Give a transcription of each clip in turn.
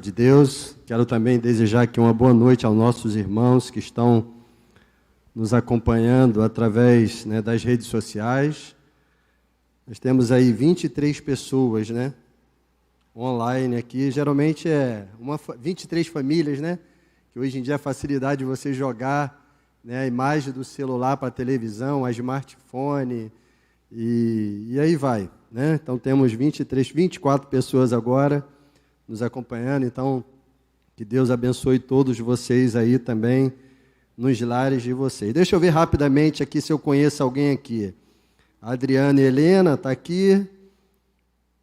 De Deus, quero também desejar aqui uma boa noite aos nossos irmãos que estão nos acompanhando através, das redes sociais. Nós temos aí 23 pessoas, online aqui, geralmente 23 famílias, que hoje em dia a facilidade de você jogar, a imagem do celular para a televisão, a smartphone, e aí vai, Então temos 24 pessoas agora nos acompanhando, então que Deus abençoe todos vocês aí também, nos lares de vocês. Deixa eu ver rapidamente aqui se eu conheço alguém aqui. A Adriana e Helena está aqui,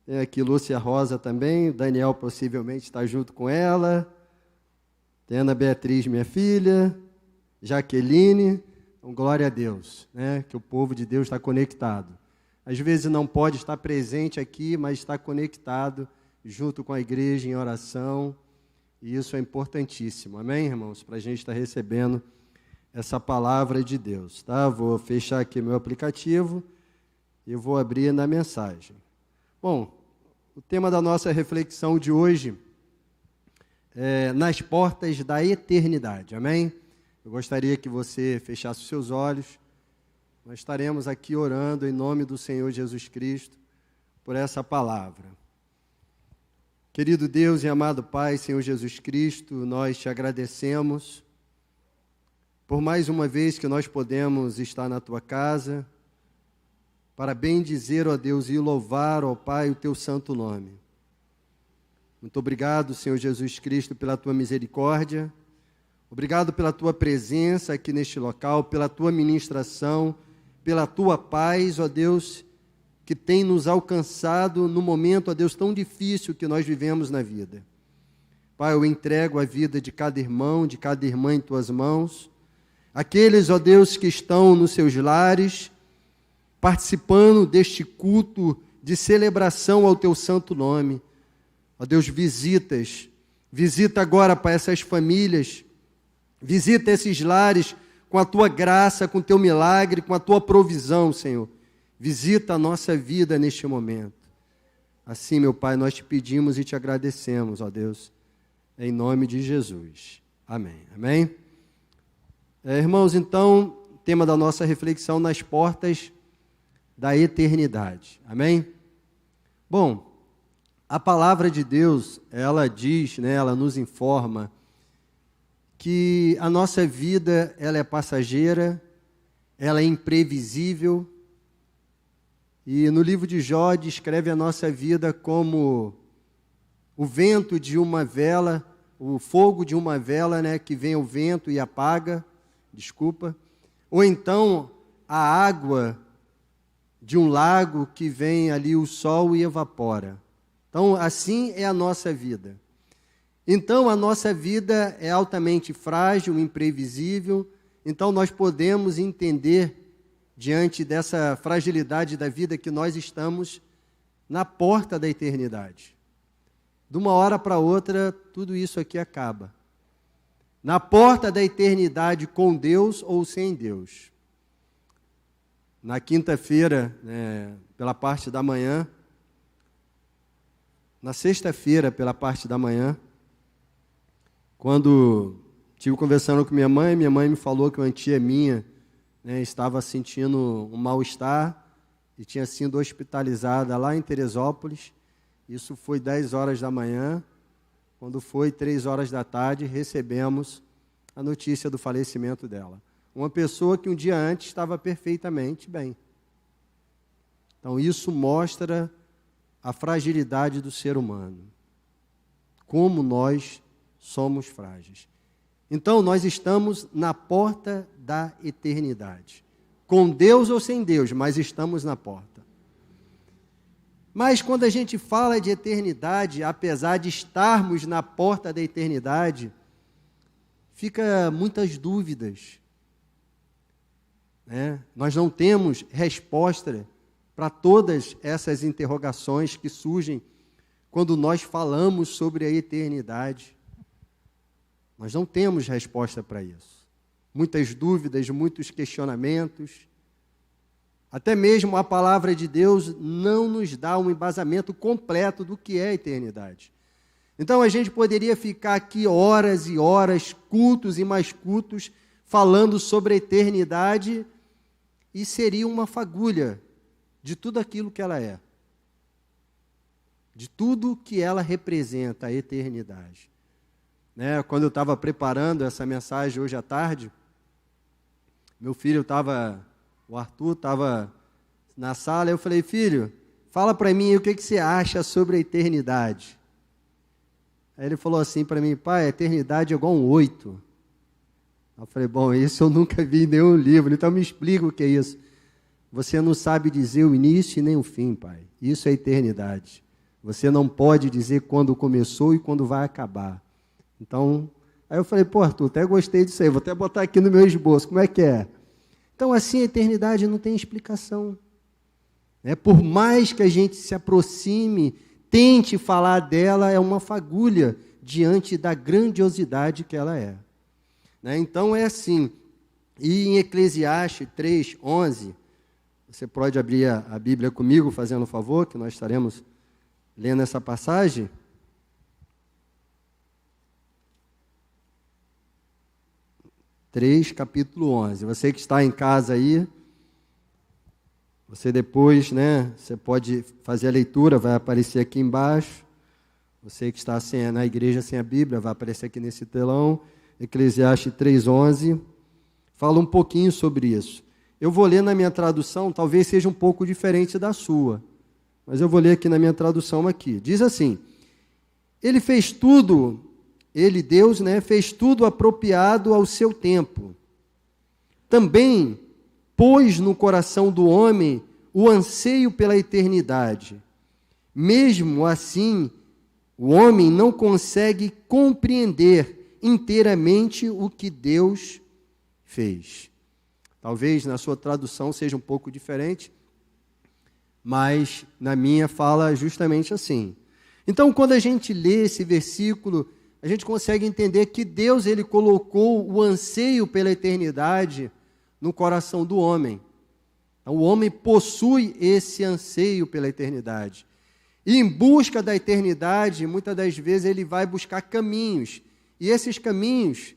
tem aqui Lúcia Rosa também, Daniel possivelmente está junto com ela, tem Ana Beatriz, minha filha, Jaqueline, então, glória a Deus, que o povo de Deus está conectado. Às vezes não pode estar presente aqui, mas está conectado junto com a igreja em oração, e isso é importantíssimo, amém, irmãos? Para a gente estar recebendo essa palavra de Deus, tá? Vou fechar aqui meu aplicativo e vou abrir na mensagem. Bom, o tema da nossa reflexão de hoje é nas portas da eternidade, amém? Eu gostaria que você fechasse os seus olhos, nós estaremos aqui orando em nome do Senhor Jesus Cristo por essa palavra. Querido Deus e amado Pai, Senhor Jesus Cristo, nós te agradecemos por mais uma vez que nós podemos estar na Tua casa, para bendizer, ó Deus, e louvar, ó Pai, o Teu santo nome. Muito obrigado, Senhor Jesus Cristo, pela Tua misericórdia, obrigado pela Tua presença aqui neste local, pela Tua ministração, pela Tua paz, ó Deus, que tem nos alcançado no momento, ó Deus, tão difícil que nós vivemos na vida. Pai, eu entrego a vida de cada irmão, de cada irmã em Tuas mãos, aqueles, ó Deus, que estão nos seus lares, participando deste culto de celebração ao Teu santo nome. Ó Deus, visita agora para essas famílias, visita esses lares com a Tua graça, com o Teu milagre, com a Tua provisão, Senhor. Visita a nossa vida neste momento. Assim, meu Pai, nós te pedimos e te agradecemos, ó Deus, em nome de Jesus. Amém. Amém? Irmãos, então, tema da nossa reflexão nas portas da eternidade. Amém? Bom, a palavra de Deus, ela diz, ela nos informa que a nossa vida, ela é passageira, ela é imprevisível. E no livro de Jó descreve a nossa vida como o vento de uma vela, o fogo de uma vela, que vem o vento e apaga, ou então a água de um lago que vem ali o sol e evapora. Então, assim é a nossa vida. Então, a nossa vida é altamente frágil, imprevisível, então nós podemos entender diante dessa fragilidade da vida que nós estamos na porta da eternidade. De uma hora para outra, tudo isso aqui acaba. Na porta da eternidade com Deus ou sem Deus. Na quinta-feira, pela parte da manhã, na sexta-feira, pela parte da manhã, quando estive conversando com minha mãe me falou que uma tia minha estava sentindo um mal-estar e tinha sido hospitalizada lá em Teresópolis. Isso foi 10 horas da manhã. Quando foi 3 horas da tarde, recebemos a notícia do falecimento dela. Uma pessoa que um dia antes estava perfeitamente bem. Então, isso mostra a fragilidade do ser humano. Como nós somos frágeis. Então, nós estamos na porta da eternidade. Com Deus ou sem Deus, mas estamos na porta. Mas quando a gente fala de eternidade, apesar de estarmos na porta da eternidade, fica muitas dúvidas. Nós não temos resposta para todas essas interrogações que surgem quando nós falamos sobre a eternidade. Nós não temos resposta para isso. Muitas dúvidas, muitos questionamentos. Até mesmo a palavra de Deus não nos dá um embasamento completo do que é a eternidade. Então a gente poderia ficar aqui horas e horas, cultos e mais cultos, falando sobre a eternidade, e seria uma fagulha de tudo aquilo que ela é, de tudo que ela representa, a eternidade. Né? Quando eu estava preparando essa mensagem hoje à tarde, o Arthur estava na sala, eu falei: filho, fala para mim o que você acha sobre a eternidade. Aí ele falou assim para mim: pai, a eternidade é igual um 8. Eu falei: bom, isso eu nunca vi em nenhum livro, então me explica o que é isso. Você não sabe dizer o início e nem o fim, pai. Isso é eternidade. Você não pode dizer quando começou e quando vai acabar. Então, aí eu falei: pô, Arthur, até gostei disso aí, vou até botar aqui no meu esboço, como é que é? Então, assim, a eternidade não tem explicação. Por mais que a gente se aproxime, tente falar dela, é uma fagulha diante da grandiosidade que ela é. Então, é assim. E em Eclesiastes 3:11, você pode abrir a Bíblia comigo, fazendo um favor, que nós estaremos lendo essa passagem. Capítulo 11. Você que está em casa aí, você depois, você pode fazer a leitura, vai aparecer aqui embaixo. Você que está na igreja sem a Bíblia, vai aparecer aqui nesse telão. Eclesiastes 3:11, fala um pouquinho sobre isso. Eu vou ler na minha tradução, talvez seja um pouco diferente da sua, mas eu vou ler aqui na minha tradução aqui. Diz assim: ele fez tudo, Deus, fez tudo apropriado ao seu tempo. Também pôs no coração do homem o anseio pela eternidade. Mesmo assim, o homem não consegue compreender inteiramente o que Deus fez. Talvez na sua tradução seja um pouco diferente, mas na minha fala justamente assim. Então, quando a gente lê esse versículo, a gente consegue entender que Deus ele colocou o anseio pela eternidade no coração do homem. Então, o homem possui esse anseio pela eternidade. E em busca da eternidade, muitas das vezes ele vai buscar caminhos. E esses caminhos,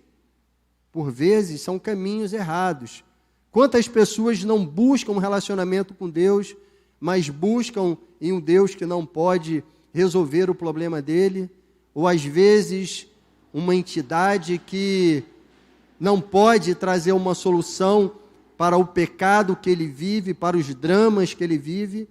por vezes, são caminhos errados. Quantas pessoas não buscam um relacionamento com Deus, mas buscam em um Deus que não pode resolver o problema dele, ou às vezes uma entidade que não pode trazer uma solução para o pecado que ele vive, para os dramas que ele vive.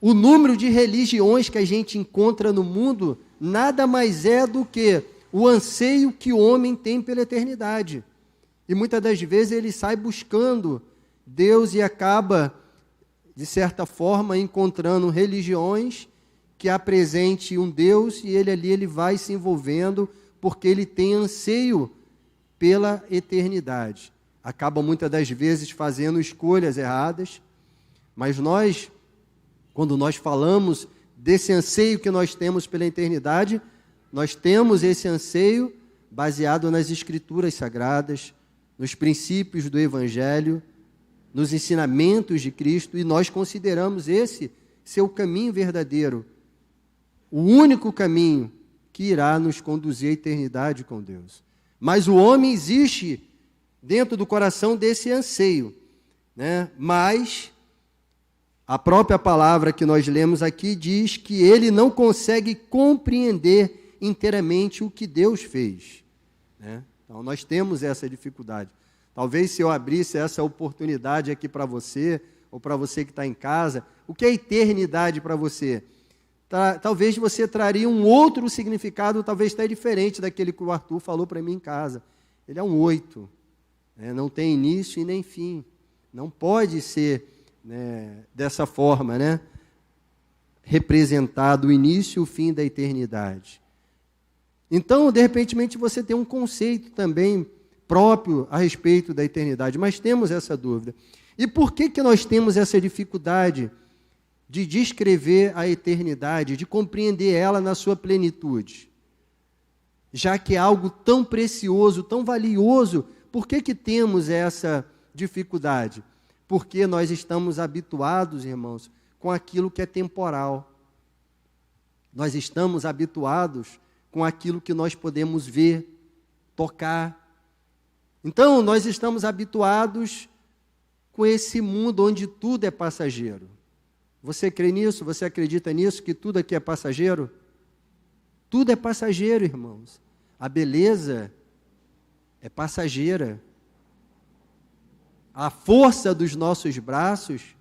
O número de religiões que a gente encontra no mundo nada mais é do que o anseio que o homem tem pela eternidade. E muitas das vezes ele sai buscando Deus e acaba, de certa forma, encontrando religiões que apresente um Deus, e ele vai se envolvendo porque ele tem anseio pela eternidade. Acaba muitas das vezes fazendo escolhas erradas, mas quando nós falamos desse anseio que nós temos pela eternidade, nós temos esse anseio baseado nas Escrituras Sagradas, nos princípios do Evangelho, nos ensinamentos de Cristo, e nós consideramos esse ser o caminho verdadeiro, o único caminho que irá nos conduzir à eternidade com Deus. Mas o homem existe dentro do coração desse anseio, Mas a própria palavra que nós lemos aqui diz que ele não consegue compreender inteiramente o que Deus fez, Então nós temos essa dificuldade. Talvez se eu abrisse essa oportunidade aqui para você, ou para você que está em casa, o que é eternidade para você? Talvez você traria um outro significado, talvez até diferente daquele que o Arthur falou para mim em casa. Ele é um 8, não tem início e nem fim. Não pode ser dessa forma, representado o início e o fim da eternidade. Então, de repente, você tem um conceito também próprio a respeito da eternidade, mas temos essa dúvida. E por que nós temos essa dificuldade de descrever a eternidade, de compreender ela na sua plenitude? Já que é algo tão precioso, tão valioso, por que temos essa dificuldade? Porque nós estamos habituados, irmãos, com aquilo que é temporal. Nós estamos habituados com aquilo que nós podemos ver, tocar. Então, nós estamos habituados com esse mundo onde tudo é passageiro. Você crê nisso? Você acredita nisso? Que tudo aqui é passageiro? Tudo é passageiro, irmãos. A beleza é passageira. A força dos nossos braços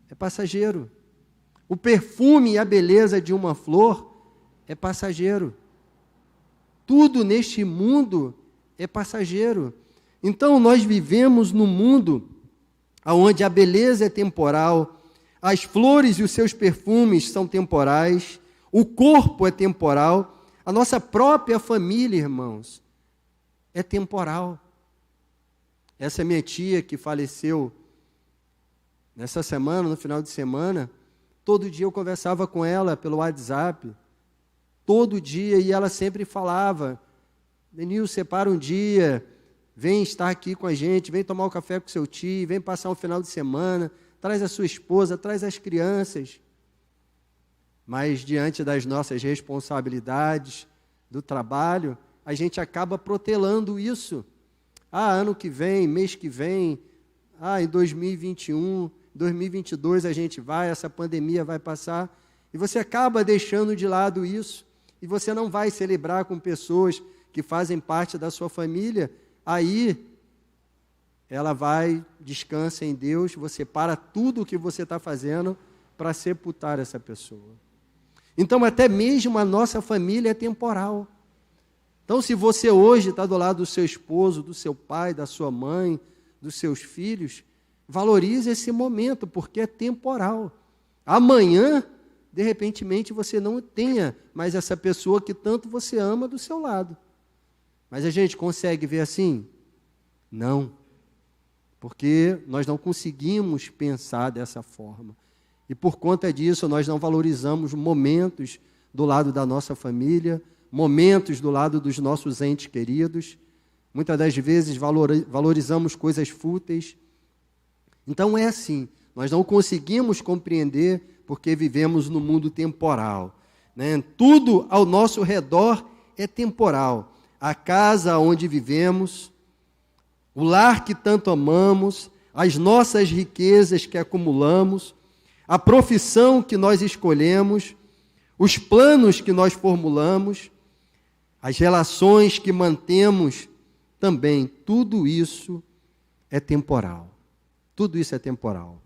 é passageiro. O perfume e a beleza de uma flor é passageiro. Tudo neste mundo é passageiro. Então, nós vivemos num mundo onde a beleza é temporal, as flores e os seus perfumes são temporais, o corpo é temporal, a nossa própria família, irmãos, é temporal. Essa minha tia que faleceu nessa semana, no final de semana, todo dia eu conversava com ela pelo WhatsApp, todo dia, e ela sempre falava: Denil, separa um dia, vem estar aqui com a gente, vem tomar um café com seu tio, vem passar um final de semana, traz a sua esposa, traz as crianças. Mas diante das nossas responsabilidades, do trabalho, a gente acaba protelando isso. Ano que vem, mês que vem, em 2021, 2022 a gente vai, essa pandemia vai passar, e você acaba deixando de lado isso, e você não vai celebrar com pessoas que fazem parte da sua família. Aí ela vai, descansa em Deus, você para tudo o que você está fazendo para sepultar essa pessoa. Então, até mesmo a nossa família é temporal. Então, se você hoje está do lado do seu esposo, do seu pai, da sua mãe, dos seus filhos, valorize esse momento, porque é temporal. Amanhã, de repentemente, você não tenha mais essa pessoa que tanto você ama do seu lado. Mas a gente consegue ver assim? Não. Porque nós não conseguimos pensar dessa forma. E por conta disso, nós não valorizamos momentos do lado da nossa família, momentos do lado dos nossos entes queridos. Muitas das vezes valorizamos coisas fúteis. Então é assim, nós não conseguimos compreender porque vivemos no mundo temporal, né? Tudo ao nosso redor é temporal. A casa onde vivemos, o lar que tanto amamos, as nossas riquezas que acumulamos, a profissão que nós escolhemos, os planos que nós formulamos, as relações que mantemos também, tudo isso é temporal. Tudo isso é temporal.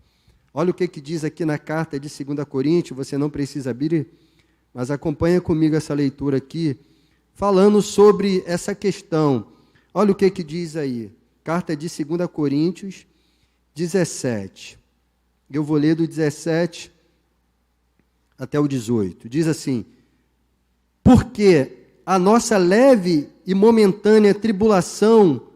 Olha o que diz aqui na carta de 2 Coríntios, você não precisa abrir, mas acompanha comigo essa leitura aqui, falando sobre essa questão. Olha o que diz aí, carta de 2 Coríntios 17. Eu vou ler do 17 até o 18. Diz assim: porque a nossa leve e momentânea tribulação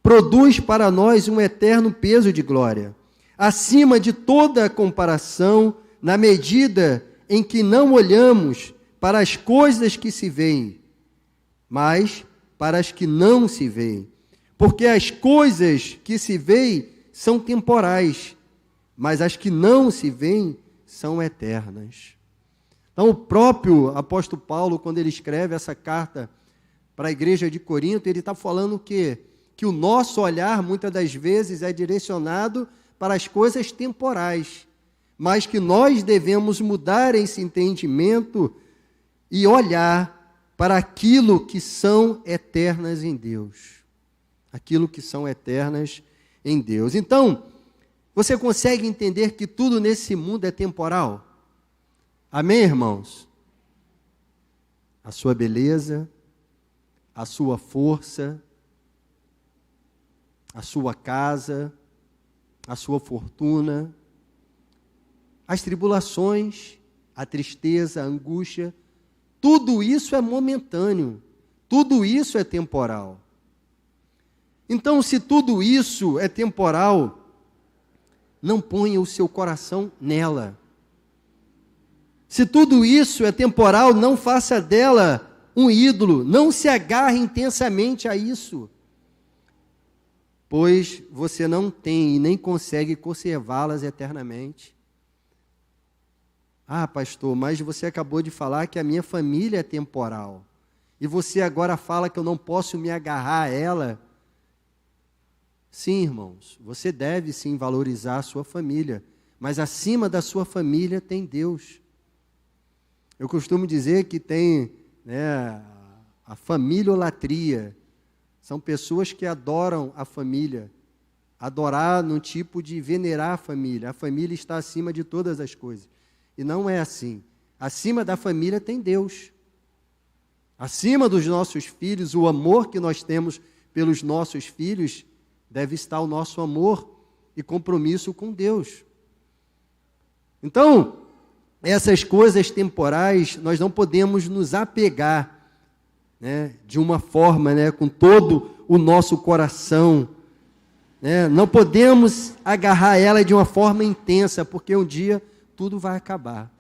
produz para nós um eterno peso de glória, acima de toda comparação, na medida em que não olhamos para as coisas que se veem, mas para as que não se veem. Porque as coisas que se veem são temporais, mas as que não se veem são eternas. Então, o próprio apóstolo Paulo, quando ele escreve essa carta para a igreja de Corinto, ele está falando o quê? Que o nosso olhar, muitas das vezes, é direcionado para as coisas temporais, mas que nós devemos mudar esse entendimento e olhar para aquilo que são eternas em Deus. Aquilo que são eternas em Deus. Então, você consegue entender que tudo nesse mundo é temporal? Amém, irmãos? A sua beleza, a sua força, a sua casa, a sua fortuna, as tribulações, a tristeza, a angústia, tudo isso é momentâneo, tudo isso é temporal. Então, se tudo isso é temporal, não ponha o seu coração nela. Se tudo isso é temporal, não faça dela um ídolo, não se agarre intensamente a isso, pois você não tem e nem consegue conservá-las eternamente. Ah, pastor, mas você acabou de falar que a minha família é temporal. E você agora fala que eu não posso me agarrar a ela. Sim, irmãos, você deve sim valorizar a sua família, mas acima da sua família tem Deus. Eu costumo dizer que tem, a família-olatria. São pessoas que adoram a família. Adorar no tipo de venerar a família. A família está acima de todas as coisas. E não é assim. Acima da família tem Deus. Acima dos nossos filhos, o amor que nós temos pelos nossos filhos, deve estar o nosso amor e compromisso com Deus. Então, essas coisas temporais, nós não podemos nos apegar, de uma forma, com todo o nosso coração. Não podemos agarrar ela de uma forma intensa, porque um dia tudo vai acabar.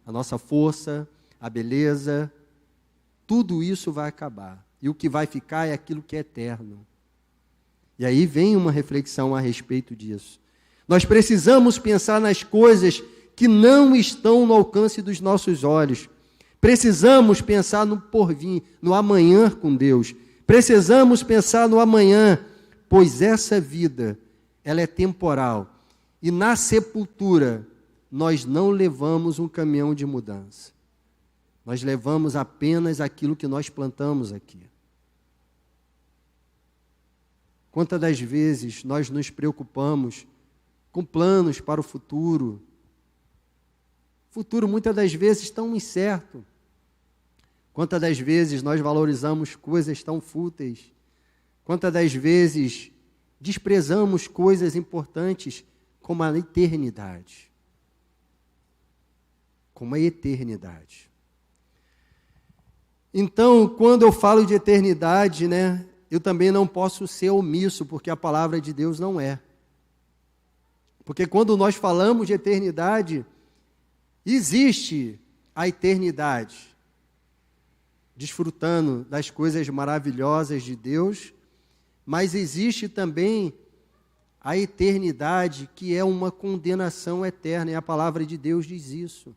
A nossa força, a beleza, tudo isso vai acabar. E o que vai ficar é aquilo que é eterno. E aí vem uma reflexão a respeito disso. Nós precisamos pensar nas coisas que não estão no alcance dos nossos olhos. Precisamos pensar no porvir, no amanhã com Deus. Precisamos pensar no amanhã, pois essa vida, ela é temporal. E na sepultura, nós não levamos um caminhão de mudança. Nós levamos apenas aquilo que nós plantamos aqui. Quantas das vezes nós nos preocupamos com planos para o futuro? Futuro muitas das vezes tão incerto. Quantas das vezes nós valorizamos coisas tão fúteis? Quantas das vezes desprezamos coisas importantes como a eternidade? Como a eternidade. Então, quando eu falo de eternidade, eu também não posso ser omisso, porque a palavra de Deus não é. Porque quando nós falamos de eternidade, existe a eternidade, desfrutando das coisas maravilhosas de Deus, mas existe também a eternidade, que é uma condenação eterna, e a palavra de Deus diz isso.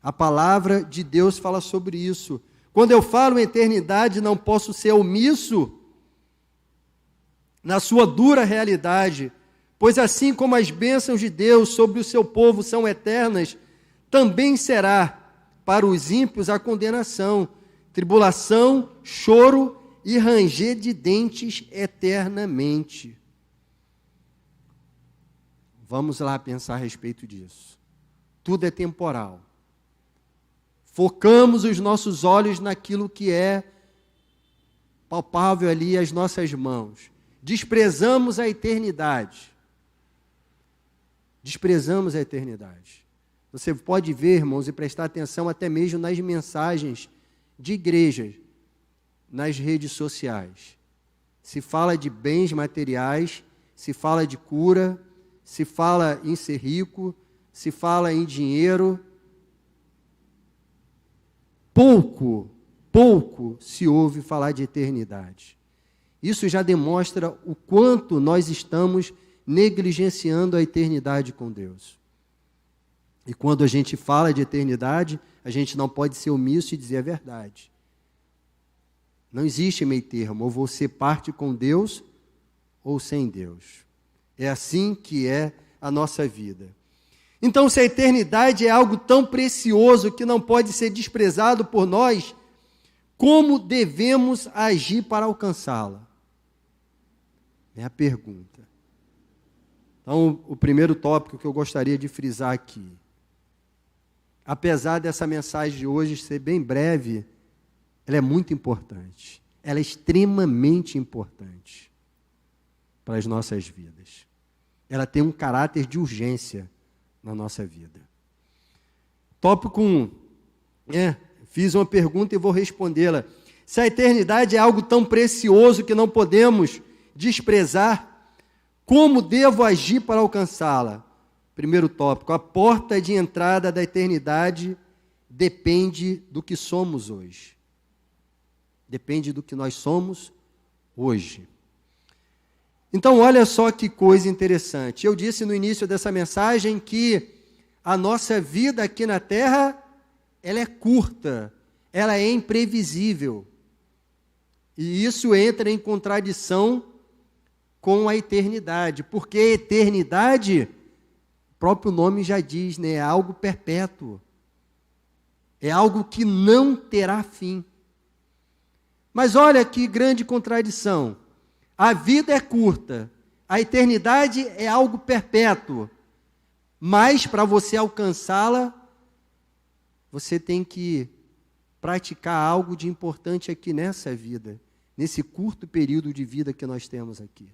A palavra de Deus fala sobre isso. Quando eu falo em eternidade, não posso ser omisso na sua dura realidade, pois assim como as bênçãos de Deus sobre o seu povo são eternas, também será para os ímpios a condenação, tribulação, choro e ranger de dentes eternamente. Vamos lá pensar a respeito disso. Tudo é temporal. Focamos os nossos olhos naquilo que é palpável ali às nossas mãos. Desprezamos a eternidade. Desprezamos a eternidade. Você pode ver, irmãos, e prestar atenção até mesmo nas mensagens de igrejas, nas redes sociais. Se fala de bens materiais, se fala de cura, se fala em ser rico, se fala em dinheiro. Pouco se ouve falar de eternidade. Isso já demonstra o quanto nós estamos negligenciando a eternidade com Deus. E quando a gente fala de eternidade, a gente não pode ser omisso e dizer a verdade. Não existe meio termo, ou você parte com Deus ou sem Deus. É assim que é a nossa vida. Então, se a eternidade é algo tão precioso que não pode ser desprezado por nós, como devemos agir para alcançá-la? É a pergunta. Então, o primeiro tópico que eu gostaria de frisar aqui. Apesar dessa mensagem de hoje ser bem breve, ela é muito importante. Ela é extremamente importante para as nossas vidas. Ela tem um caráter de urgência na nossa vida. Tópico 1. Fiz uma pergunta e vou respondê-la. Se a eternidade é algo tão precioso que não podemos desprezar, como devo agir para alcançá-la? Primeiro tópico, a porta de entrada da eternidade depende do que somos hoje. Depende do que nós somos hoje. Então, olha só que coisa interessante. Eu disse no início dessa mensagem que a nossa vida aqui na terra, ela é curta, ela é imprevisível. E isso entra em contradição com a eternidade, porque a eternidade, o próprio nome já diz, né, é algo perpétuo. É algo que não terá fim. Mas olha que grande contradição. A vida é curta, a eternidade é algo perpétuo. Mas para você alcançá-la, você tem que praticar algo de importante aqui nessa vida, nesse curto período de vida que nós temos aqui.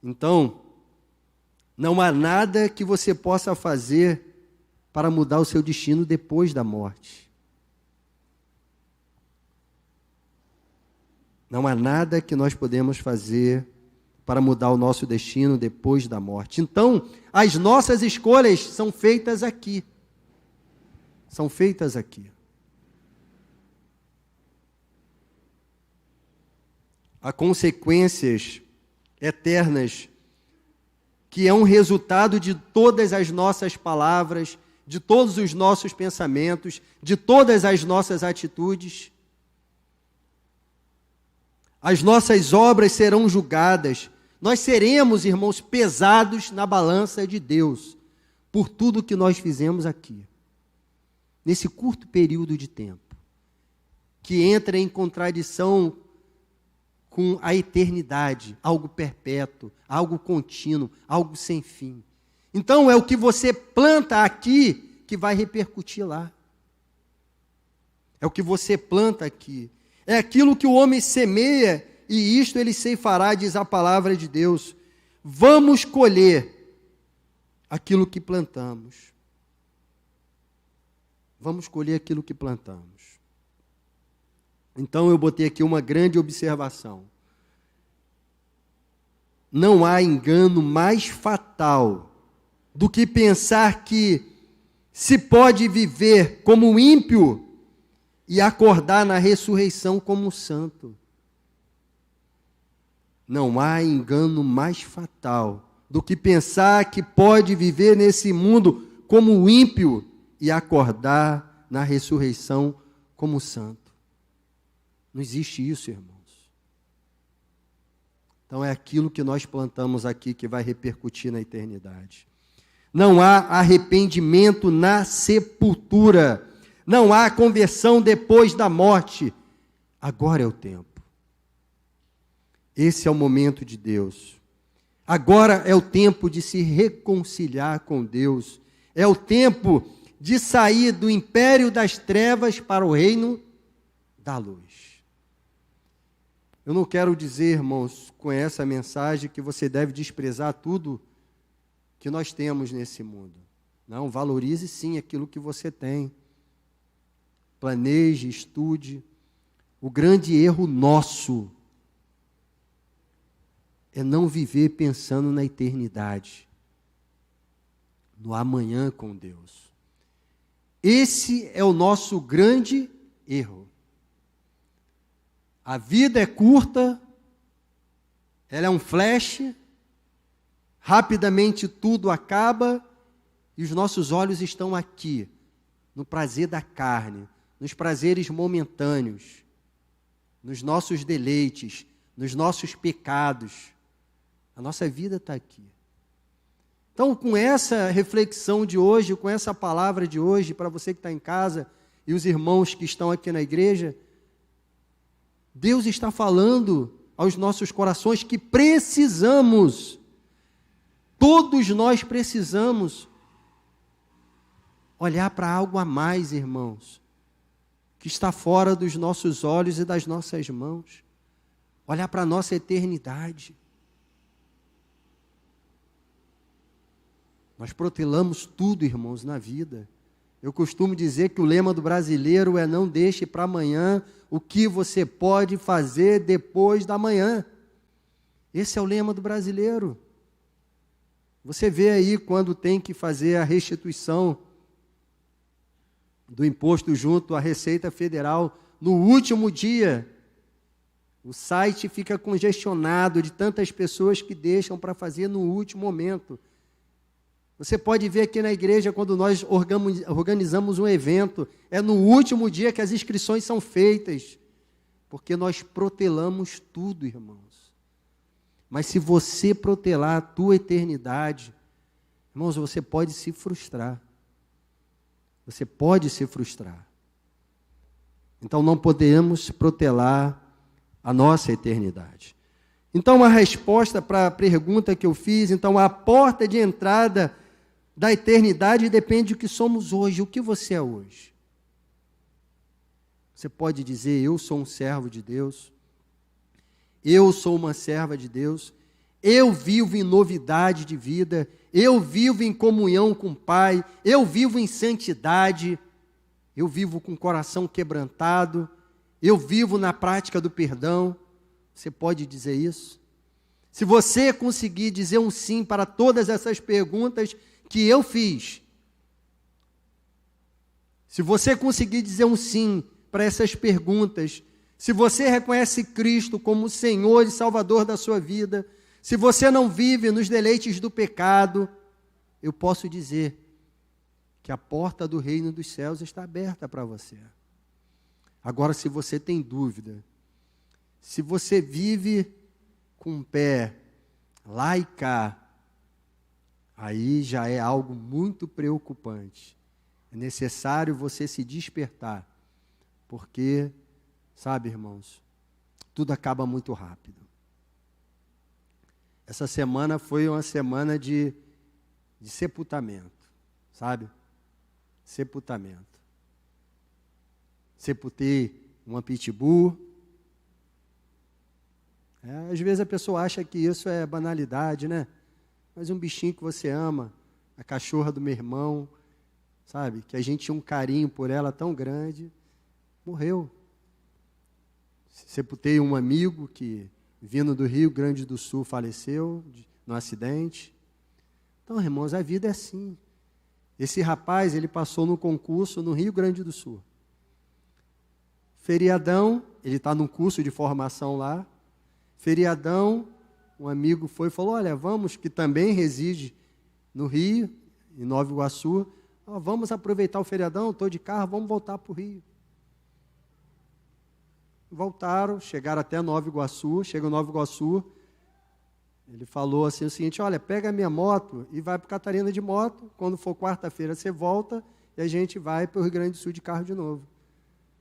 Então, não há nada que você possa fazer para mudar o seu destino depois da morte. Não há nada que nós podemos fazer para mudar o nosso destino depois da morte. Então, as nossas escolhas são feitas aqui. São feitas aqui. Há consequências eternas que é um resultado de todas as nossas palavras, de todos os nossos pensamentos, de todas as nossas atitudes. As nossas obras serão julgadas. Nós seremos, irmãos, pesados na balança de Deus por tudo que nós fizemos aqui, nesse curto período de tempo, que entra em contradição com a eternidade, algo perpétuo, algo contínuo, algo sem fim. Então, é o que você planta aqui que vai repercutir lá. É o que você planta aqui. É aquilo que o homem semeia, e isto ele ceifará, diz a palavra de Deus. Vamos colher aquilo que plantamos. Vamos colher aquilo que plantamos. Então, eu botei aqui uma grande observação. Não há engano mais fatal do que pensar que se pode viver como ímpio e acordar na ressurreição como santo. Não há engano mais fatal do que pensar que pode viver nesse mundo como ímpio e acordar na ressurreição como santo. Não existe isso, irmãos. Então é aquilo que nós plantamos aqui que vai repercutir na eternidade. Não há arrependimento na sepultura. Não há conversão depois da morte. Agora é o tempo. Esse é o momento de Deus. Agora é o tempo de se reconciliar com Deus. É o tempo de sair do império das trevas para o reino da luz. Eu não quero dizer, irmãos, com essa mensagem que você deve desprezar tudo que nós temos nesse mundo. Não, valorize sim aquilo que você tem. Planeje, estude. O grande erro nosso é não viver pensando na eternidade, no amanhã com Deus. Esse é o nosso grande erro. A vida é curta, ela é um flash, rapidamente tudo acaba e os nossos olhos estão aqui, no prazer da carne, nos prazeres momentâneos, nos nossos deleites, nos nossos pecados. A nossa vida está aqui. Então, com essa reflexão de hoje, com essa palavra de hoje, para você que está em casa e os irmãos que estão aqui na igreja, Deus está falando aos nossos corações que precisamos, todos nós precisamos, olhar para algo a mais, irmãos, que está fora dos nossos olhos e das nossas mãos, olhar para a nossa eternidade. Nós protelamos tudo, irmãos, na vida. Eu costumo dizer que o lema do brasileiro é: não deixe para amanhã o que você pode fazer depois da manhã. Esse é o lema do brasileiro. Você vê aí quando tem que fazer a restituição do imposto junto à Receita Federal, no último dia, o site fica congestionado de tantas pessoas que deixam para fazer no último momento. Você pode ver aqui na igreja, quando nós organizamos um evento, é no último dia que as inscrições são feitas, porque nós protelamos tudo, irmãos. Mas se você protelar a tua eternidade, irmãos, você pode se frustrar. Você pode se frustrar. Então não podemos protelar a nossa eternidade. Então a resposta para a pergunta que eu fiz, então a porta de entrada da eternidade depende do que somos hoje. O que você é hoje? Você pode dizer, eu sou um servo de Deus, eu sou uma serva de Deus, eu vivo em novidade de vida, eu vivo em comunhão com o Pai, eu vivo em santidade, eu vivo com o coração quebrantado, eu vivo na prática do perdão. Você pode dizer isso? Se você conseguir dizer um sim para todas essas perguntas que eu fiz, se você conseguir dizer um sim para essas perguntas, se você reconhece Cristo como Senhor e Salvador da sua vida, se você não vive nos deleites do pecado, eu posso dizer que a porta do reino dos céus está aberta para você. Agora, se você tem dúvida, se você vive com um pé lá e cá, aí já é algo muito preocupante. É necessário você se despertar, porque, sabe, irmãos, tudo acaba muito rápido. Essa semana foi uma semana de sepultamento, sabe? Sepultamento. Sepultei uma pitbull. Às vezes a pessoa acha que isso é banalidade, né? Mas um bichinho que você ama, a cachorra do meu irmão, sabe? Que a gente tinha um carinho por ela tão grande, morreu. Sepultei um amigo que, vindo do Rio Grande do Sul, faleceu no acidente. Então, irmãos, a vida é assim. Esse rapaz, ele passou no concurso no Rio Grande do Sul. Feriadão, ele está num curso de formação lá. Feriadão, um amigo foi e falou, olha, vamos, que também reside no Rio, em Nova Iguaçu, vamos aproveitar o feriadão, estou de carro, vamos voltar para o Rio. Voltaram, chegaram até Nova Iguaçu, chegam em Nova Iguaçu, ele falou assim o seguinte, olha, pega a minha moto e vai para Catarina de moto, quando for quarta-feira você volta e a gente vai para o Rio Grande do Sul de carro de novo.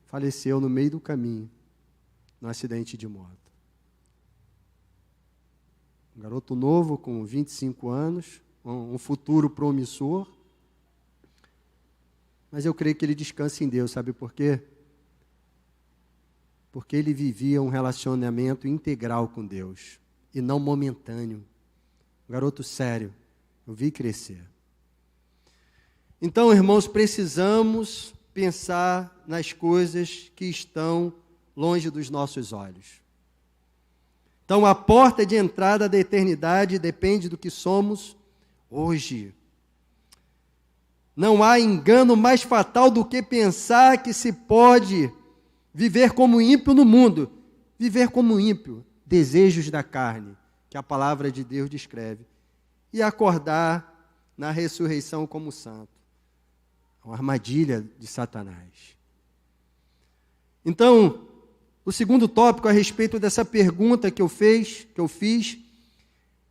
Faleceu no meio do caminho, num acidente de moto. Um garoto novo, com 25 anos, um futuro promissor, mas eu creio que ele descansa em Deus, sabe por quê? Porque ele vivia um relacionamento integral com Deus, e não momentâneo. Um garoto sério, eu vi crescer. Então, irmãos, precisamos pensar nas coisas que estão longe dos nossos olhos. Então, a porta de entrada da eternidade depende do que somos hoje. Não há engano mais fatal do que pensar que se pode viver como ímpio no mundo. Viver como ímpio, desejos da carne, que a palavra de Deus descreve, e acordar na ressurreição como santo. Uma armadilha de Satanás. Então, o segundo tópico a respeito dessa pergunta que eu fiz,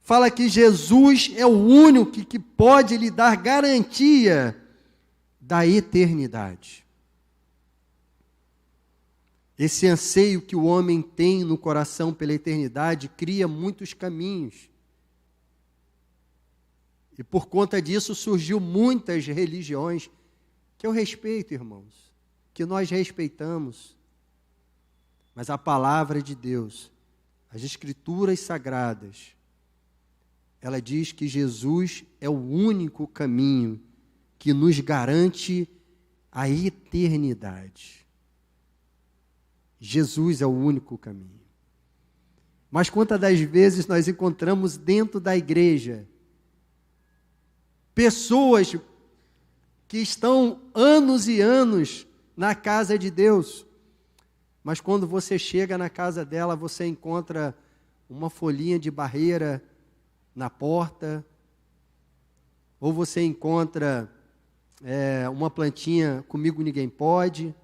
fala que Jesus é o único que pode lhe dar garantia da eternidade. Esse anseio que o homem tem no coração pela eternidade cria muitos caminhos. E por conta disso surgiu muitas religiões que eu respeito, irmãos, que nós respeitamos. Mas a palavra de Deus, as Escrituras Sagradas, ela diz que Jesus é o único caminho que nos garante a eternidade. Jesus é o único caminho. Mas quantas das vezes nós encontramos dentro da igreja pessoas que estão anos e anos na casa de Deus, mas quando você chega na casa dela, você encontra uma folhinha de barreira na porta, ou você encontra uma plantinha Comigo Ninguém Pode,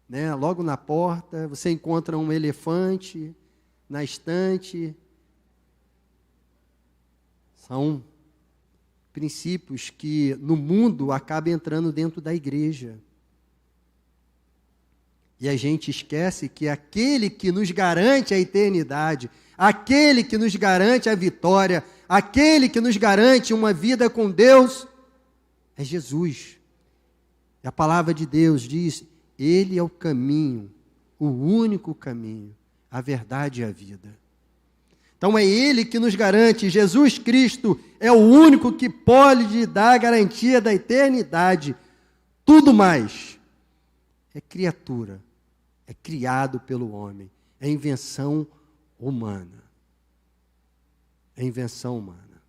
né? Logo na porta, você encontra um elefante na estante. São princípios que no mundo acabam entrando dentro da igreja. E a gente esquece que aquele que nos garante a eternidade, aquele que nos garante a vitória, aquele que nos garante uma vida com Deus, é Jesus. E a palavra de Deus diz: Ele é o caminho, o único caminho, a verdade e a vida. Então é Ele que nos garante, Jesus Cristo é o único que pode dar a garantia da eternidade. Tudo mais é criatura, é criado pelo homem, é invenção humana. É invenção humana.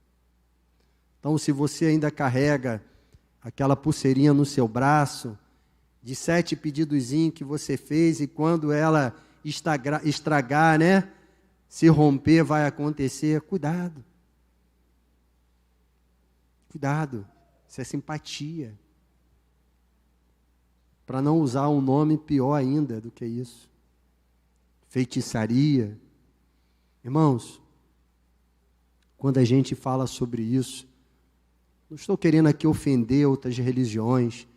Então, se você ainda carrega aquela pulseirinha no seu braço, de 7 pedidozinhos que você fez, e quando ela estragar, né, se romper, vai acontecer, cuidado. Cuidado, isso é simpatia. Para não usar um nome pior ainda do que isso. Feitiçaria. Irmãos, quando a gente fala sobre isso, não estou querendo aqui ofender outras religiões,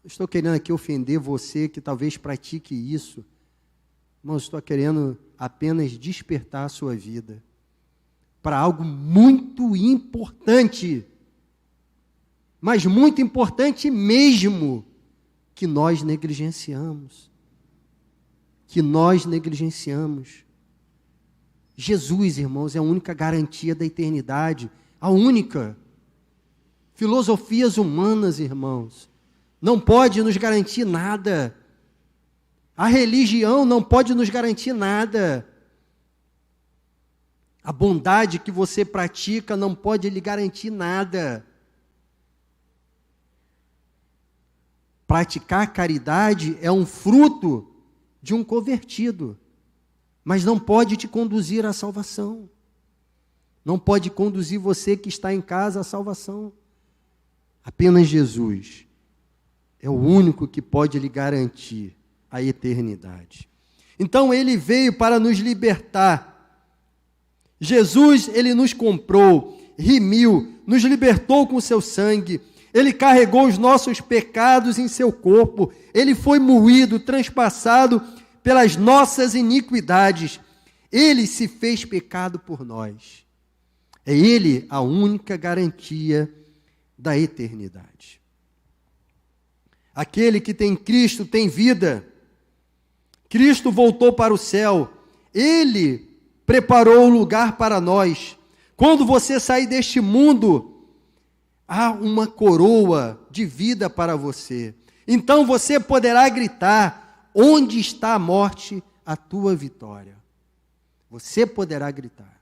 não estou querendo aqui ofender você que talvez pratique isso, irmãos, estou querendo apenas despertar a sua vida para algo muito importante, mas muito importante mesmo, que nós negligenciamos. Jesus, irmãos, é a única garantia da eternidade, a única. Filosofias humanas, irmãos, não pode nos garantir nada. A religião não pode nos garantir nada. A bondade que você pratica não pode lhe garantir nada. Praticar caridade é um fruto de um convertido, mas não pode te conduzir à salvação. Não pode conduzir você que está em casa à salvação. Apenas Jesus é o único que pode lhe garantir a eternidade. Então ele veio para nos libertar. Jesus, ele nos comprou, remiu, nos libertou com seu sangue. Ele carregou os nossos pecados em seu corpo. Ele foi moído, transpassado pelas nossas iniquidades. Ele se fez pecado por nós. É Ele a única garantia da eternidade. Aquele que tem Cristo tem vida. Cristo voltou para o céu. Ele preparou o lugar para nós. Quando você sair deste mundo, há uma coroa de vida para você. Então você poderá gritar: onde está a morte, a tua vitória? Você poderá gritar.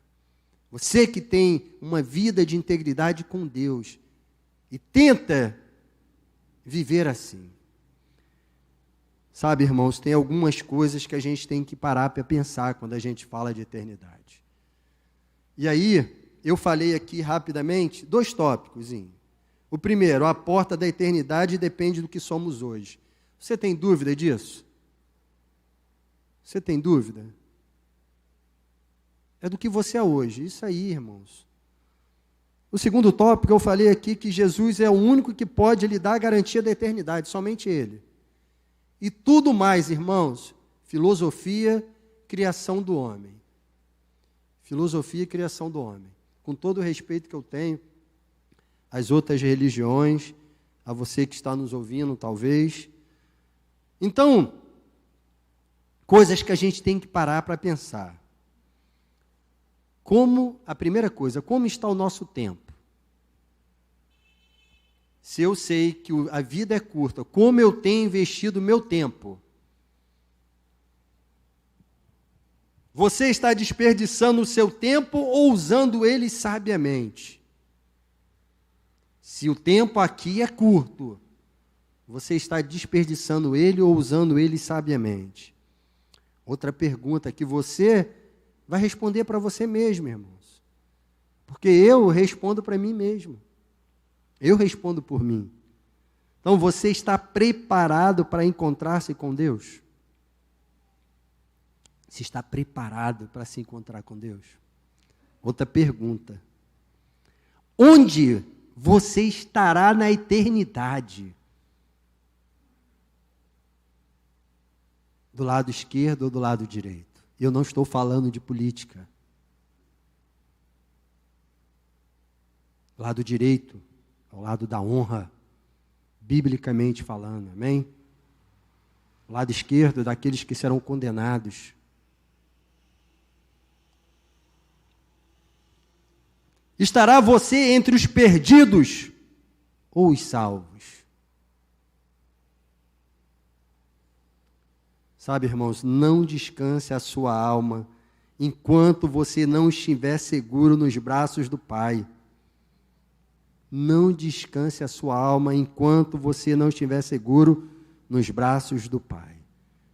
Você que tem uma vida de integridade com Deus e tenta viver assim. Sabe, irmãos, tem algumas coisas que a gente tem que parar para pensar quando a gente fala de eternidade. E aí, eu falei aqui rapidamente 2 tópicos. O primeiro, a porta da eternidade depende do que somos hoje. Você tem dúvida disso? Você tem dúvida? É do que você é hoje. Isso aí, irmãos. O segundo tópico, eu falei aqui que Jesus é o único que pode lhe dar a garantia da eternidade, somente Ele. E tudo mais, irmãos, filosofia, criação do homem. Filosofia e criação do homem. Com todo o respeito que eu tenho às outras religiões, a você que está nos ouvindo, talvez. Então, coisas que a gente tem que parar para pensar. A primeira coisa, como está o nosso tempo? Se eu sei que a vida é curta, como eu tenho investido o meu tempo? Você está desperdiçando o seu tempo ou usando ele sabiamente? Se o tempo aqui é curto, você está desperdiçando ele ou usando ele sabiamente? Outra pergunta que você vai responder para você mesmo, irmãos. Porque eu respondo para mim mesmo. Eu respondo por mim. Então, você está preparado para encontrar-se com Deus? Você está preparado para se encontrar com Deus? Outra pergunta. Onde você estará na eternidade? Do lado esquerdo ou do lado direito? Eu não estou falando de política. Lado direito, ao lado da honra, biblicamente falando, amém? O lado esquerdo, daqueles que serão condenados. Estará você entre os perdidos ou os salvos? Sabe, irmãos, não descanse a sua alma enquanto você não estiver seguro nos braços do Pai. Não descanse a sua alma enquanto você não estiver seguro nos braços do Pai.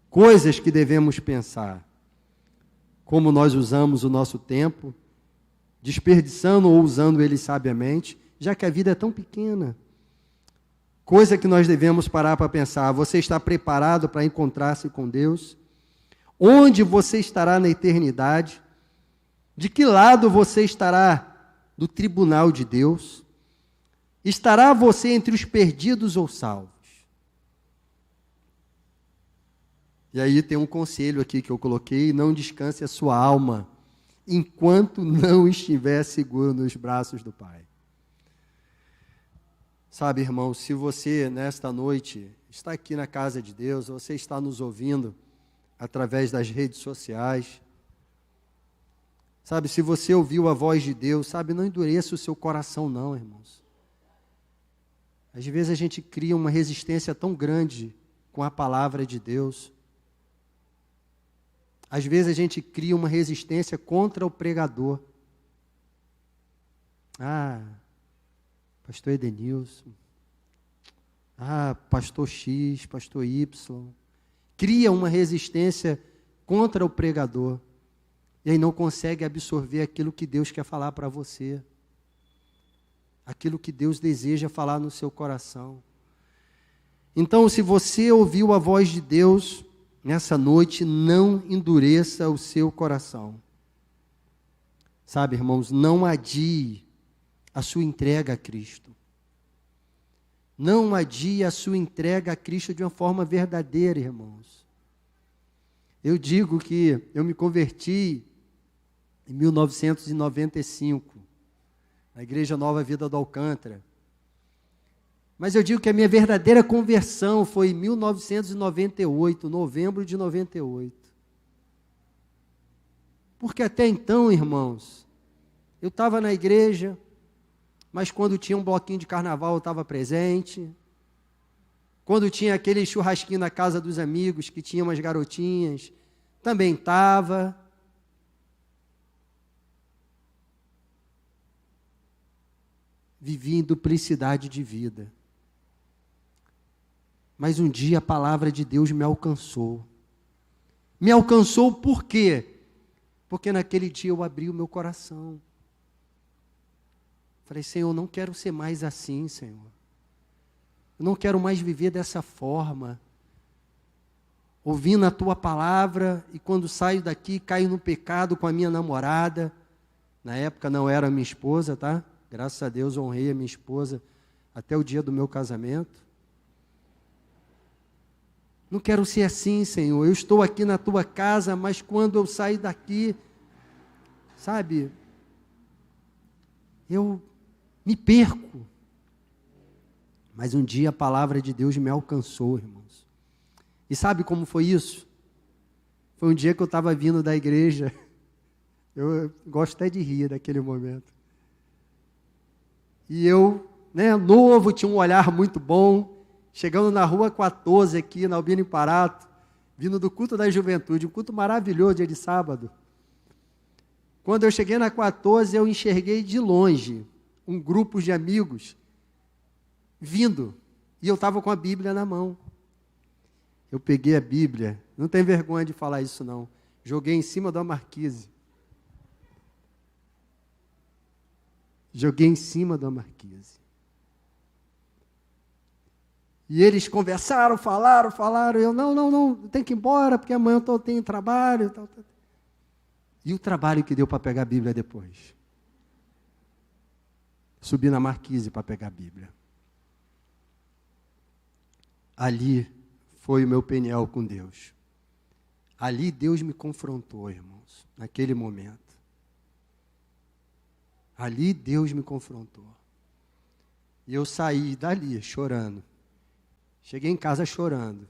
Coisas que devemos pensar. Como nós usamos o nosso tempo, desperdiçando ou usando ele sabiamente, já que a vida é tão pequena. Coisa que nós devemos parar para pensar. Você está preparado para encontrar-se com Deus? Onde você estará na eternidade? De que lado você estará do tribunal de Deus? Estará você entre os perdidos ou salvos? E aí tem um conselho aqui que eu coloquei: não descanse a sua alma enquanto não estiver seguro nos braços do Pai. Sabe, irmão, se você nesta noite está aqui na casa de Deus, você está nos ouvindo através das redes sociais, sabe, se você ouviu a voz de Deus, sabe, não endureça o seu coração não, irmãos. Às vezes a gente cria uma resistência tão grande com a palavra de Deus. Às vezes a gente cria uma resistência contra o pregador. Pastor Edenilson. Pastor X, pastor Y. Cria uma resistência contra o pregador. E aí não consegue absorver aquilo que Deus quer falar para você. Aquilo que Deus deseja falar no seu coração. Então, se você ouviu a voz de Deus nessa noite, não endureça o seu coração. Sabe, irmãos, não adie a sua entrega a Cristo. Não adie a sua entrega a Cristo de uma forma verdadeira, irmãos. Eu digo que eu me converti em 1995, na Igreja Nova Vida do Alcântara. Mas eu digo que a minha verdadeira conversão foi em 1998, novembro de 98. Porque até então, irmãos, eu estava na igreja, mas quando tinha um bloquinho de carnaval eu estava presente. Quando tinha aquele churrasquinho na casa dos amigos, que tinha umas garotinhas, também estava. Vivi em duplicidade de vida. Mas um dia a palavra de Deus me alcançou. Me alcançou por quê? Porque naquele dia eu abri o meu coração. Falei, Senhor, eu não quero ser mais assim, Senhor. Eu não quero mais viver dessa forma. Ouvindo a Tua palavra e quando saio daqui, caio no pecado com a minha namorada. Na época não era minha esposa, tá? Graças a Deus honrei a minha esposa até o dia do meu casamento. Não quero ser assim, Senhor. Eu estou aqui na Tua casa, mas quando eu saio daqui, sabe, eu me perco. Mas um dia a palavra de Deus me alcançou, irmãos. E sabe como foi isso? Foi um dia que eu estava vindo da igreja. Eu gosto até de rir daquele momento. E eu, novo, tinha um olhar muito bom. Chegando na rua 14 aqui, na Albino Imparato, vindo do culto da juventude, um culto maravilhoso, dia de sábado. Quando eu cheguei na 14, eu enxerguei de longe um grupo de amigos vindo, e eu estava com a Bíblia na mão. Eu peguei a Bíblia, não tem vergonha de falar isso não, joguei em cima da marquise. Joguei em cima da marquise. E eles conversaram, falaram, eu, não, tem que ir embora, porque amanhã eu tenho trabalho. Tal. E o trabalho que deu para pegar a Bíblia depois? Subi na marquise para pegar a Bíblia. Ali foi o meu Peniel com Deus. Ali Deus me confrontou, irmãos, naquele momento. Ali Deus me confrontou. E eu saí dali chorando. Cheguei em casa chorando.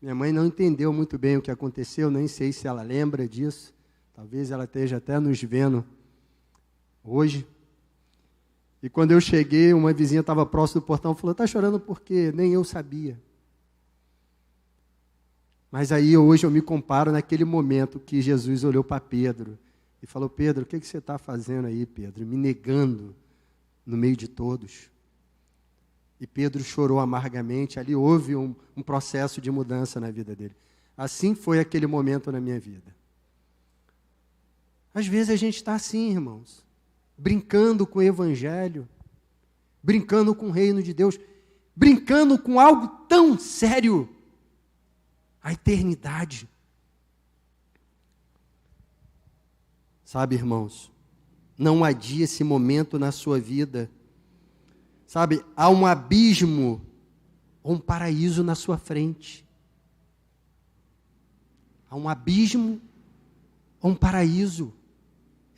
Minha mãe não entendeu muito bem o que aconteceu, nem sei se ela lembra disso. Talvez ela esteja até nos vendo hoje. E quando eu cheguei, uma vizinha estava próximo do portão, falou, está chorando por quê? Nem eu sabia. Mas aí hoje eu me comparo naquele momento que Jesus olhou para Pedro e falou, Pedro, o que você está fazendo aí, Pedro? Me negando no meio de todos. E Pedro chorou amargamente, ali houve um processo de mudança na vida dele. Assim foi aquele momento na minha vida. Às vezes a gente está assim, irmãos, brincando com o Evangelho, brincando com o reino de Deus, brincando com algo tão sério, a eternidade. Sabe, irmãos, não adie esse momento na sua vida. Sabe, há um abismo ou um paraíso na sua frente. Há um abismo ou um paraíso.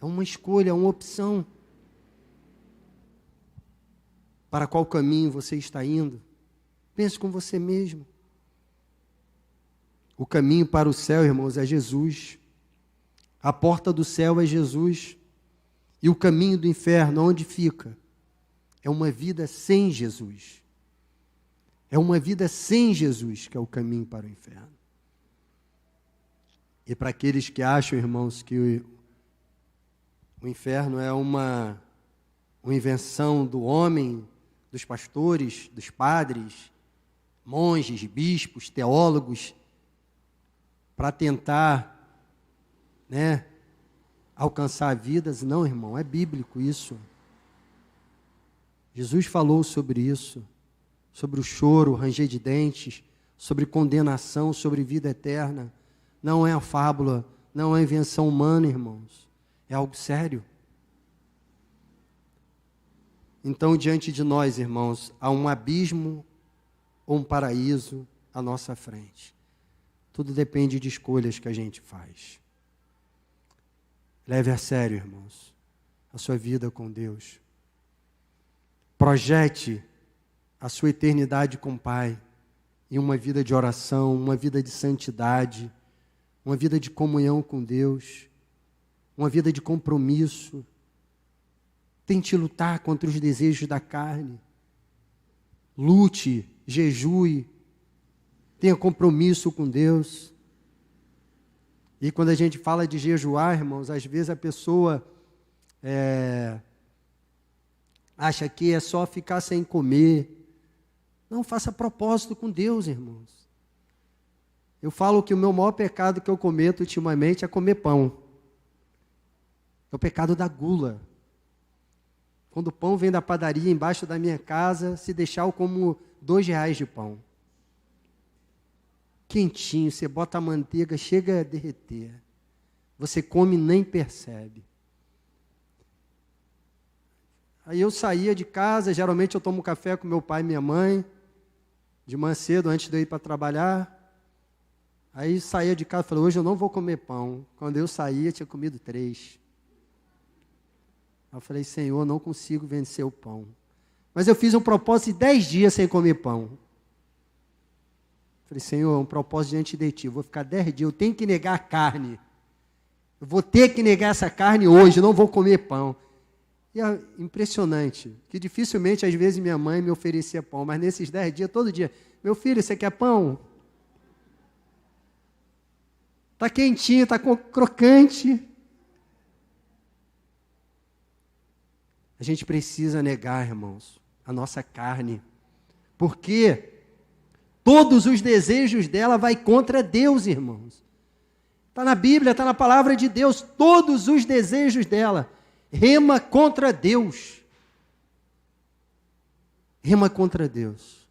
É uma escolha, é uma opção. Para qual caminho você está indo? Pense com você mesmo. O caminho para o céu, irmãos, é Jesus. A porta do céu é Jesus. E o caminho do inferno, onde fica? É uma vida sem Jesus. É uma vida sem Jesus que é o caminho para o inferno. E para aqueles que acham, irmãos, que o inferno é uma invenção do homem, dos pastores, dos padres, monges, bispos, teólogos, para tentar, alcançar vidas. Não, irmão, é bíblico isso. Jesus falou sobre isso, sobre o choro, o ranger de dentes, sobre condenação, sobre vida eterna. Não é a fábula, não é invenção humana, irmãos. É algo sério. Então, diante de nós, irmãos, há um abismo ou um paraíso à nossa frente. Tudo depende de escolhas que a gente faz. Leve a sério, irmãos, a sua vida com Deus. Projete a sua eternidade com o Pai em uma vida de oração, uma vida de santidade, uma vida de comunhão com Deus, uma vida de compromisso. Tente lutar contra os desejos da carne. Lute, jejue, tenha compromisso com Deus. E quando a gente fala de jejuar, irmãos, às vezes a pessoa acha que é só ficar sem comer. Não, faça propósito com Deus, irmãos. Eu falo que o meu maior pecado que eu cometo ultimamente é comer pão. É o pecado da gula. Quando o pão vem da padaria embaixo da minha casa, se deixar eu como R$2 de pão. Quentinho, você bota a manteiga, chega a derreter. Você come e nem percebe. Aí eu saía de casa, geralmente eu tomo café com meu pai e minha mãe, de manhã cedo, antes de eu ir para trabalhar. Aí saía de casa e falei, hoje eu não vou comer pão. Quando eu saía, tinha comido 3. Eu falei, Senhor, não consigo vencer o pão. Mas eu fiz um propósito de 10 dias sem comer pão. Falei, Senhor, um propósito diante de ti. Eu vou ficar 10 dias, eu tenho que negar a carne. Eu vou ter que negar essa carne hoje, não vou comer pão. E é impressionante, que dificilmente, às vezes, minha mãe me oferecia pão, mas nesses 10 dias, todo dia, meu filho, você quer pão? Está quentinho, está crocante. A gente precisa negar, irmãos, a nossa carne, porque todos os desejos dela vai contra Deus, irmãos. Está na Bíblia, está na palavra de Deus, todos os desejos dela. rema contra Deus. Rema contra Deus.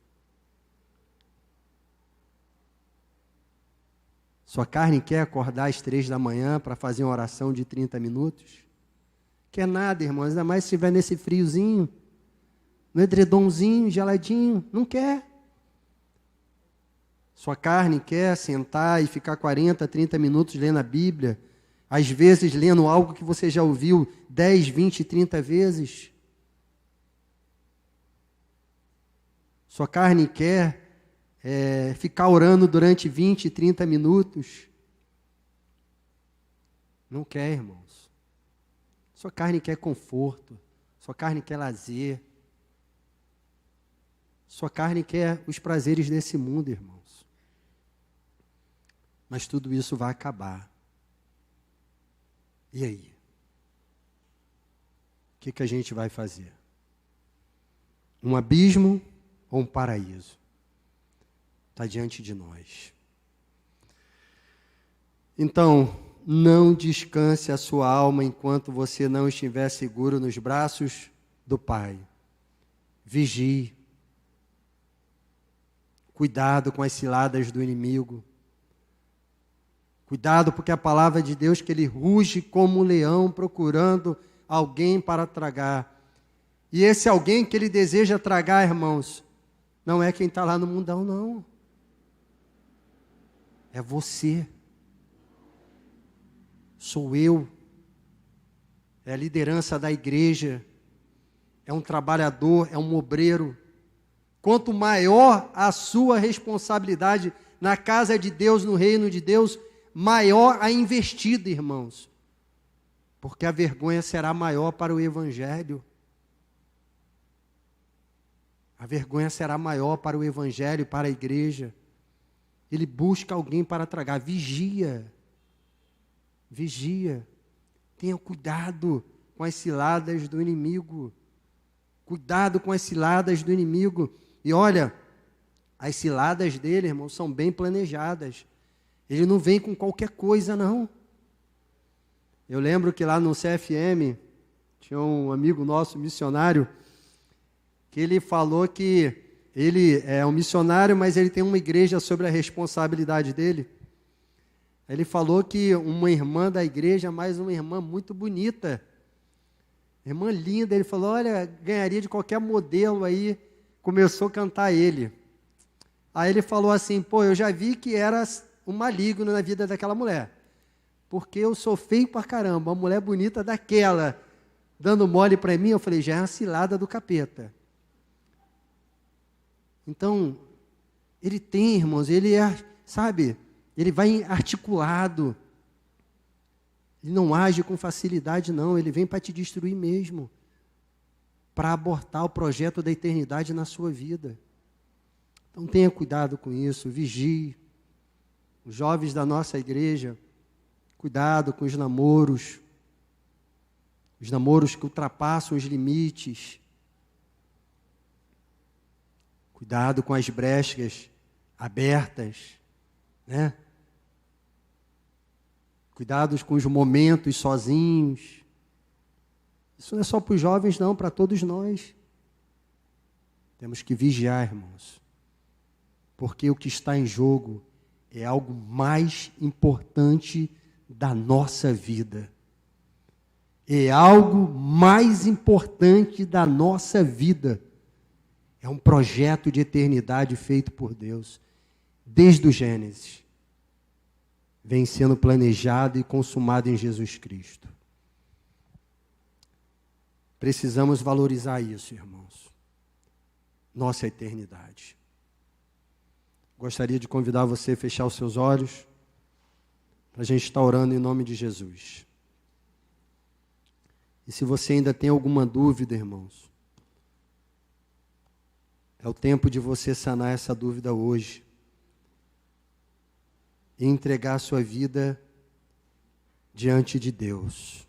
Sua carne quer acordar às 3 da manhã para fazer uma oração de 30 minutos? Quer nada, irmãos, ainda mais se estiver nesse friozinho, no edredomzinho, geladinho, não quer. Sua carne quer sentar e ficar 40, 30 minutos lendo a Bíblia, às vezes lendo algo que você já ouviu 10, 20, 30 vezes. Sua carne quer ficar orando durante 20, 30 minutos. Não quer, irmãos. Sua carne quer conforto, sua carne quer lazer. Sua carne quer os prazeres desse mundo, irmãos. Mas tudo isso vai acabar. E aí? O que a gente vai fazer? Um abismo ou um paraíso? Está diante de nós. Então, não descanse a sua alma enquanto você não estiver seguro nos braços do Pai. Vigie. Cuidado com as ciladas do inimigo. Cuidado, porque a palavra de Deus que ele ruge como um leão procurando alguém para tragar. E esse alguém que ele deseja tragar, irmãos, não é quem está lá no mundão, não. É você. Sou eu. É a liderança da igreja. É um trabalhador, é um obreiro. Quanto maior a sua responsabilidade na casa de Deus, no reino de Deus, maior a investida, irmãos. Porque a vergonha será maior para o evangelho. A vergonha será maior para o evangelho, para a igreja. Ele busca alguém para tragar. Vigia. Vigia. Tenha cuidado com as ciladas do inimigo. Cuidado com as ciladas do inimigo. E olha, as ciladas dele, irmãos, são bem planejadas. Ele não vem com qualquer coisa, não. Eu lembro que lá no CFM, tinha um amigo nosso, missionário, que ele falou que ele é um missionário, mas ele tem uma igreja sobre a responsabilidade dele. Ele falou que uma irmã da igreja, mas uma irmã muito bonita, irmã linda, ele falou, olha, ganharia de qualquer modelo aí, começou a cantar ele. Aí ele falou assim, pô, eu já vi que era um maligno na vida daquela mulher, porque eu sou feio pra caramba, uma mulher bonita daquela, dando mole para mim, eu falei, já é uma cilada do capeta. Então, ele tem, irmãos, ele é, sabe, ele vai articulado, ele não age com facilidade não, ele vem para te destruir mesmo, para abortar o projeto da eternidade na sua vida. Então tenha cuidado com isso, vigie. Os jovens da nossa igreja, cuidado com os namoros que ultrapassam os limites. Cuidado com as brechas abertas, né? Cuidado com os momentos sozinhos. Isso não é só para os jovens, não, para todos nós. Temos que vigiar, irmãos. Porque o que está em jogo é algo mais importante da nossa vida. É algo mais importante da nossa vida. É um projeto de eternidade feito por Deus. Desde o Gênesis. Vem sendo planejado e consumado em Jesus Cristo. Precisamos valorizar isso, irmãos. Nossa eternidade. Gostaria de convidar você a fechar os seus olhos, para a gente estar orando em nome de Jesus. E se você ainda tem alguma dúvida, irmãos, é o tempo de você sanar essa dúvida hoje. E entregar a sua vida diante de Deus.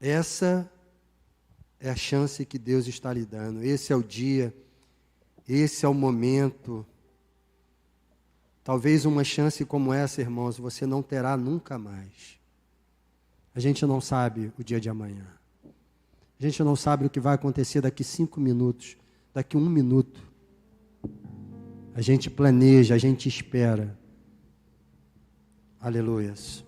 Essa é a chance que Deus está lhe dando. Esse é o dia, esse é o momento. Talvez uma chance como essa, irmãos, você não terá nunca mais. A gente não sabe o dia de amanhã. A gente não sabe o que vai acontecer daqui 5 minutos, daqui 1 minuto. A gente planeja, a gente espera. Aleluias.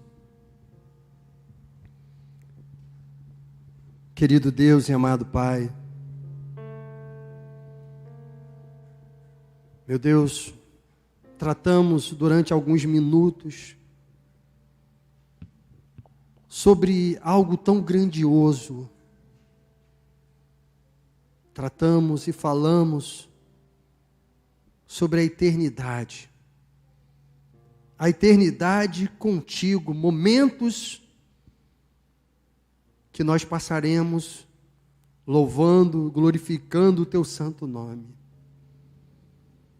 Querido Deus e amado Pai, meu Deus, tratamos durante alguns minutos sobre algo tão grandioso. Tratamos e falamos sobre a eternidade. A eternidade contigo, momentos que nós passaremos louvando, glorificando o teu santo nome.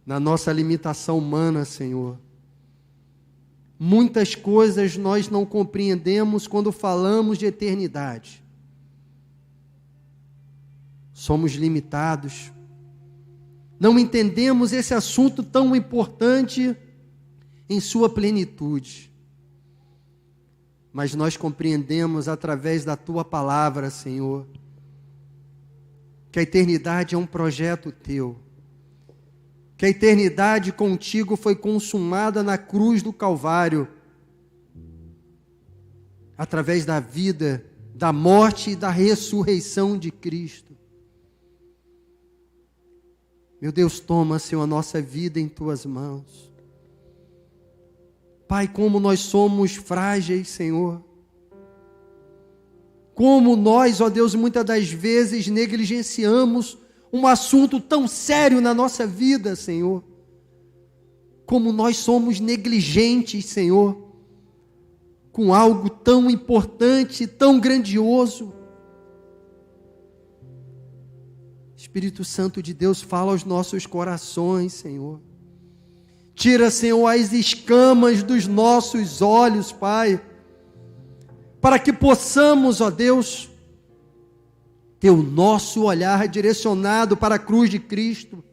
Na nossa limitação humana, Senhor, muitas coisas nós não compreendemos quando falamos de eternidade. Somos limitados, não entendemos esse assunto tão importante em sua plenitude. Mas nós compreendemos através da tua palavra, Senhor, que a eternidade é um projeto teu, que a eternidade contigo foi consumada na cruz do Calvário, através da vida, da morte e da ressurreição de Cristo. Meu Deus, toma, Senhor, a nossa vida em tuas mãos. Pai, como nós somos frágeis, Senhor. Como nós, ó Deus, muitas das vezes negligenciamos um assunto tão sério na nossa vida, Senhor. Como nós somos negligentes, Senhor, com algo tão importante, tão grandioso. Espírito Santo de Deus, fala aos nossos corações, Senhor. Tira, Senhor, as escamas dos nossos olhos, Pai, para que possamos, ó Deus, ter o nosso olhar direcionado para a cruz de Cristo,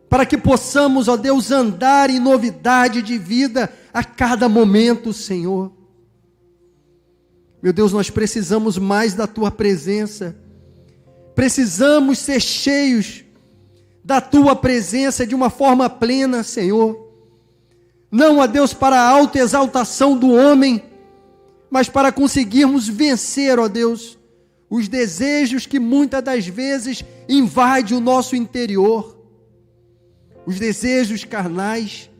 para que possamos, ó Deus, andar em novidade de vida a cada momento, Senhor. Meu Deus, nós precisamos mais da Tua presença, precisamos ser cheios da Tua presença de uma forma plena, Senhor. Não, ó Deus, para a autoexaltação do homem, mas para conseguirmos vencer, ó Deus, os desejos que muitas das vezes invadem o nosso interior. Os desejos carnais,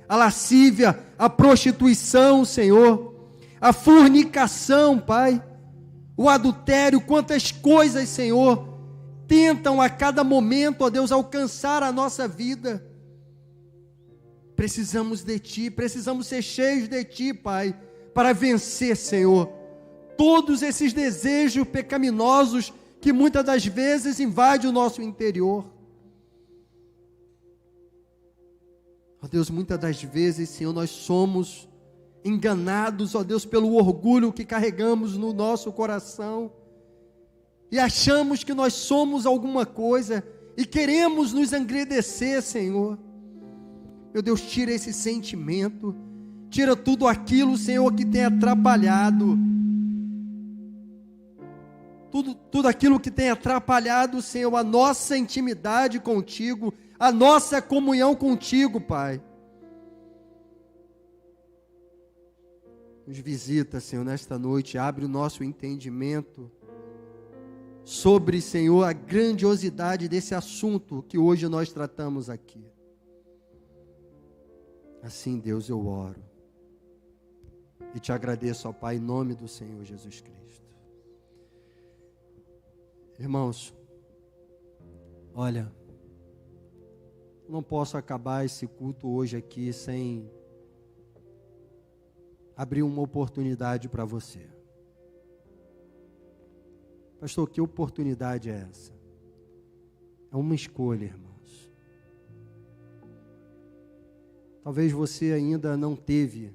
a lascívia, a prostituição, Senhor, a fornicação, Pai, o adultério, quantas coisas, Senhor, tentam a cada momento, ó Deus, alcançar a nossa vida. Precisamos de Ti, precisamos ser cheios de Ti, Pai, para vencer, Senhor, todos esses desejos pecaminosos que muitas das vezes invadem o nosso interior. Ó Deus, muitas das vezes, Senhor, nós somos enganados, ó Deus, pelo orgulho que carregamos no nosso coração, e achamos que nós somos alguma coisa, e queremos nos engrandecer, Senhor. Meu Deus, tira esse sentimento, tira tudo aquilo, Senhor, que tem atrapalhado, tudo aquilo que tem atrapalhado, Senhor, a nossa intimidade contigo, a nossa comunhão contigo, Pai. Nos visita, Senhor, nesta noite, abre o nosso entendimento sobre, Senhor, a grandiosidade desse assunto que hoje nós tratamos aqui. Assim, Deus, eu oro e te agradeço, ó Pai, em nome do Senhor Jesus Cristo. Irmãos, olha, não posso acabar esse culto hoje aqui sem abrir uma oportunidade para você. Pastor, que oportunidade é essa? É uma escolha, irmãos. Talvez você ainda não teve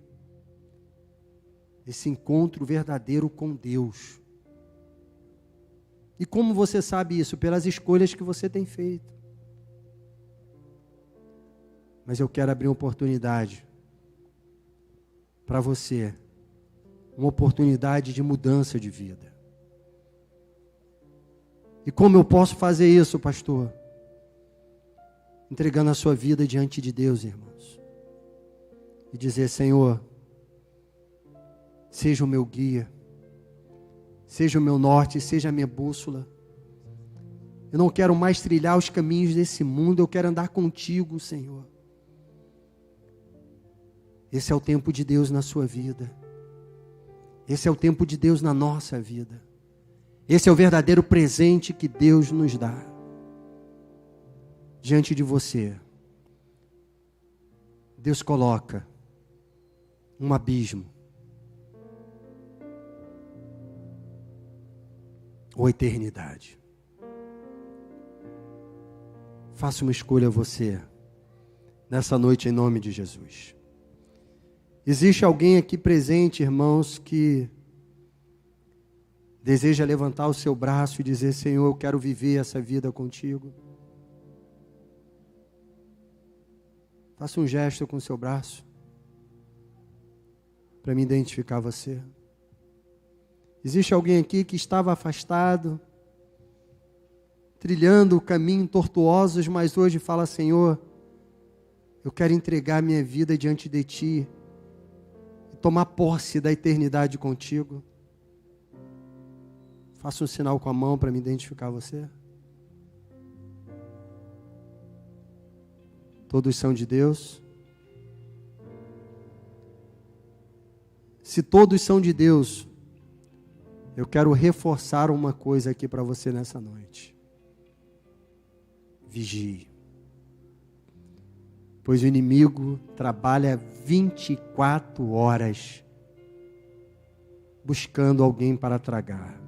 esse encontro verdadeiro com Deus. E como você sabe isso? Pelas escolhas que você tem feito. Mas eu quero abrir uma oportunidade para você, uma oportunidade de mudança de vida. E como eu posso fazer isso, pastor? Entregando a sua vida diante de Deus, irmãos. E dizer: Senhor, seja o meu guia, seja o meu norte, seja a minha bússola. Eu não quero mais trilhar os caminhos desse mundo, eu quero andar contigo, Senhor. Esse é o tempo de Deus na sua vida. Esse é o tempo de Deus na nossa vida. Esse é o verdadeiro presente que Deus nos dá. Diante de você, Deus coloca um abismo ou eternidade. Faça uma escolha a você nessa noite em nome de Jesus. Existe alguém aqui presente, irmãos, que deseja levantar o seu braço e dizer: Senhor, eu quero viver essa vida contigo? Faça um gesto com o seu braço para me identificar você. Existe alguém aqui que estava afastado, trilhando caminhos tortuosos, mas hoje fala: Senhor, eu quero entregar minha vida diante de Ti e tomar posse da eternidade contigo. Faça um sinal com a mão para me identificar você. Todos são de Deus? Se todos são de Deus, eu quero reforçar uma coisa aqui para você nessa noite. Vigie. Pois o inimigo trabalha 24 horas buscando alguém para tragar.